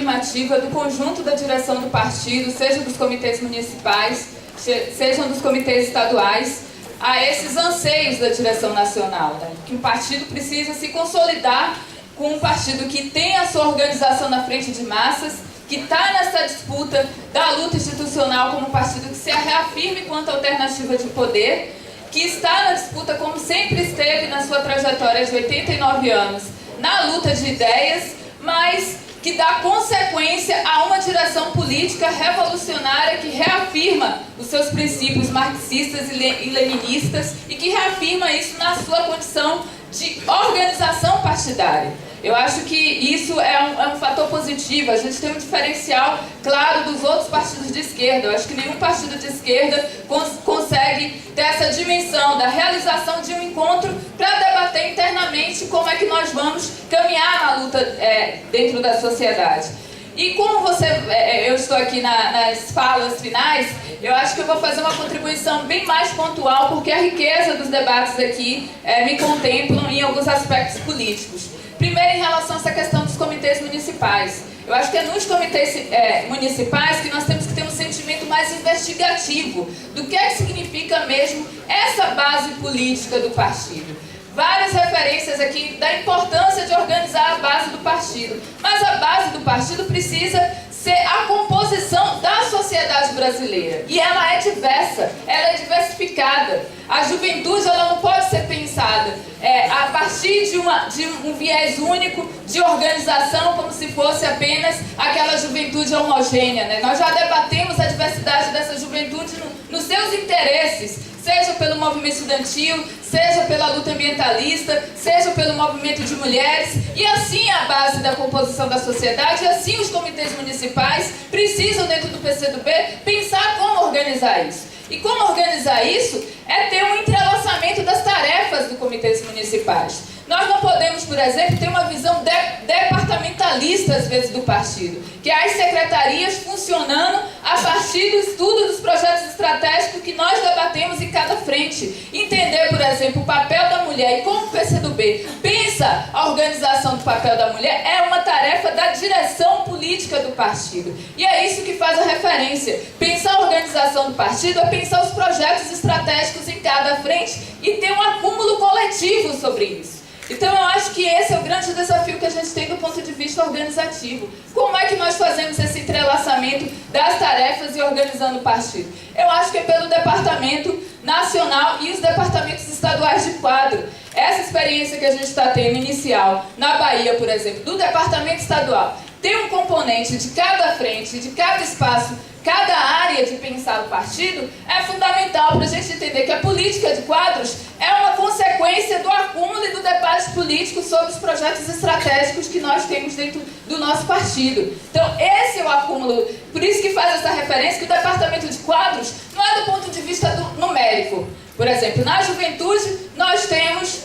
afirmativa do conjunto da direção do partido, seja dos comitês municipais, sejam dos comitês estaduais, a esses anseios da direção nacional, né? Que o partido precisa se consolidar com um partido que tem a sua organização na frente de massas, que está nessa disputa da luta institucional como um partido que se reafirme quanto alternativa de poder, que está na disputa, como sempre esteve na sua trajetória de 89 anos, na luta de ideias, mas que dá consequência a uma direção política revolucionária que reafirma os seus princípios marxistas e leninistas e que reafirma isso na sua condição de organização partidária. Eu acho que isso é um fator positivo. A gente tem um diferencial claro dos outros partidos de esquerda. Eu acho que nenhum partido de esquerda consegue ter essa dimensão da realização de um encontro para debater internamente como é que nós vamos caminhar na luta dentro da sociedade. E como eu estou aqui nas falas finais, eu acho que eu vou fazer uma contribuição bem mais pontual, porque a riqueza dos debates aqui me contemplam em alguns aspectos políticos. Primeiro, em relação a essa questão dos comitês municipais. Eu acho que é nos comitês municipais que nós temos que ter um sentimento mais investigativo do que significa mesmo essa base política do partido. Várias referências aqui da importância de organizar a base do partido. Mas a base do partido precisa ser a composição da sociedade brasileira. E ela é diversa, ela é diversificada. A juventude ela não pode ser pensada a partir de um viés único de organização, como se fosse apenas aquela juventude homogênea, né? Nós já debatemos a diversidade dessa juventude nos seus interesses, seja pelo movimento estudantil, seja pela luta ambientalista, seja pelo movimento de mulheres, e assim a base da composição da sociedade, e assim os comitês municipais precisam, dentro do PCdoB, pensar como organizar isso. E como organizar isso é ter um entrelaçamento das tarefas dos comitês municipais. Nós não podemos, por exemplo, ter uma visão departamentalista, às vezes, do partido, que é as secretarias funcionando a partir do estudo dos projetos estratégicos que nós debatemos em cada frente. Entender, por exemplo, o papel da mulher e como o PCdoB pensa a organização do papel da mulher é uma tarefa da direção política do partido. E é isso que faz a referência. Pensar a organização do partido é pensar os projetos estratégicos em cada frente e ter um acúmulo coletivo sobre isso. Então eu acho que esse é o grande desafio que a gente tem do ponto de vista organizativo. Como é que nós fazemos esse entrelaçamento das tarefas e organizando o partido? Eu acho que é pelo departamento nacional e os departamentos estaduais de quadro. Essa experiência que a gente está tendo inicial na Bahia, por exemplo, do departamento estadual, tem um componente de cada frente, de cada espaço, cada área de pensar o partido, é fundamental para a gente entender que a política de quadros é uma consequência do acúmulo e do debate político sobre os projetos estratégicos que nós temos dentro do nosso partido. Então, esse é o acúmulo. Por isso que faz essa referência que o departamento de quadros não é do ponto de vista numérico. Por exemplo, na juventude, nós temos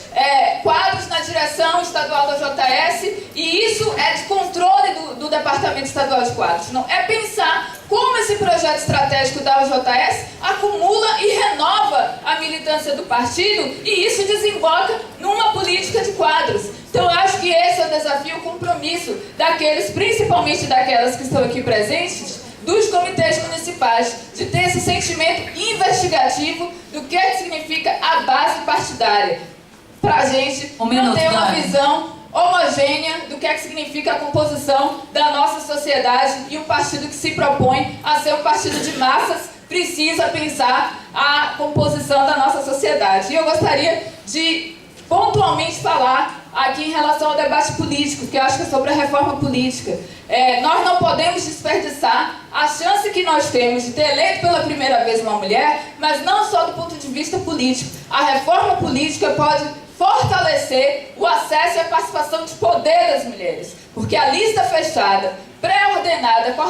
quadros na direção estadual da JS, e isso é de controle do Departamento Estadual de Quadros. Não, é pensar como esse projeto estratégico da UJS acumula e renova a militância do partido, e isso desemboca numa política de quadros. Então, eu acho que esse é o desafio, o compromisso daqueles, principalmente daquelas que estão aqui presentes, dos comitês municipais, de ter esse sentimento investigativo do que significa a base partidária, para a gente não ter uma visão homogênea do que significa a composição da nossa sociedade, e um partido que se propõe a ser um partido de massas precisa pensar a composição da nossa sociedade. E eu gostaria de pontualmente falar aqui em relação ao debate político, que eu acho que é sobre a reforma política. Nós não podemos desperdiçar a chance que nós temos de ter eleito pela primeira vez uma mulher, mas não só do ponto de vista político. A reforma política pode fortalecer o acesso e a participação de poder das mulheres, porque a lista fechada, pré-ordenada, com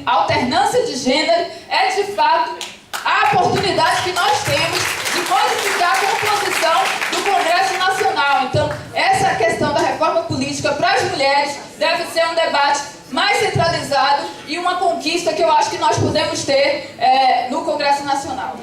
alternância de gênero, é de fato a oportunidade que nós temos de modificar a composição do Congresso Nacional. Então, essa questão da reforma política para as mulheres deve ser um debate mais centralizado e uma conquista que eu acho que nós podemos ter no Congresso Nacional.